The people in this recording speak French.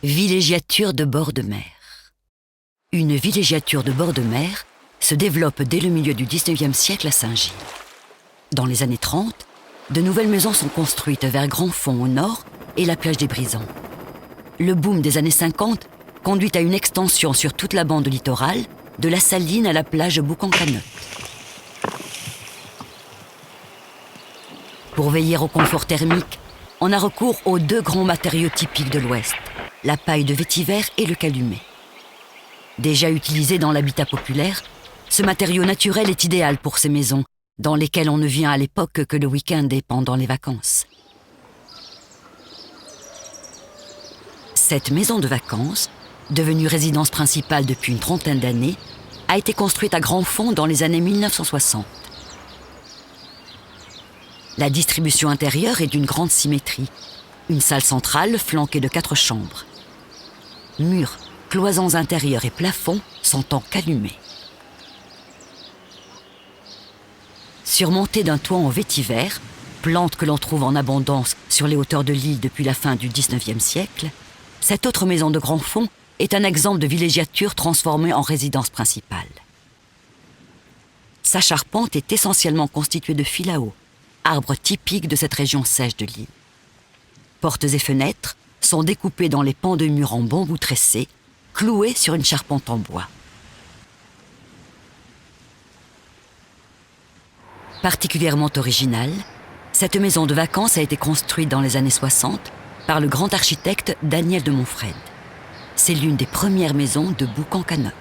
Villégiature de bord de mer. Une villégiature de bord de mer se développe dès le milieu du XIXe siècle à Saint-Gilles. Dans les années 30, de nouvelles maisons sont construites vers Grandfond au nord et la plage des Brisants. Le boom des années 50 conduit à une extension sur toute la bande littorale, de la Saline à la plage Boucan-Canotte. Pour veiller au confort thermique, on a recours aux deux grands matériaux typiques de l'Ouest, la paille de vétiver et le calumet. Déjà utilisé dans l'habitat populaire, ce matériau naturel est idéal pour ces maisons, dans lesquelles on ne vient à l'époque que le week-end et pendant les vacances. Cette maison de vacances, devenue résidence principale depuis une trentaine d'années, a été construite à Grandfond dans les années 1960. La distribution intérieure est d'une grande symétrie. Une salle centrale flanquée de 4 chambres. Murs, cloisons intérieures et plafonds sont en calumet. Surmontée d'un toit en vétiver, plante que l'on trouve en abondance sur les hauteurs de l'île depuis la fin du XIXe siècle, cette autre maison de Grandfond est un exemple de villégiature transformée en résidence principale. Sa charpente est essentiellement constituée de filao, arbre typique de cette région sèche de l'île. Portes et fenêtres sont découpées dans les pans de murs en bambou tressé, cloués sur une charpente en bois. Particulièrement originale, cette maison de vacances a été construite dans les années 60 par le grand architecte Daniel de Montfred. C'est l'une des premières maisons de Boucan-Canotte.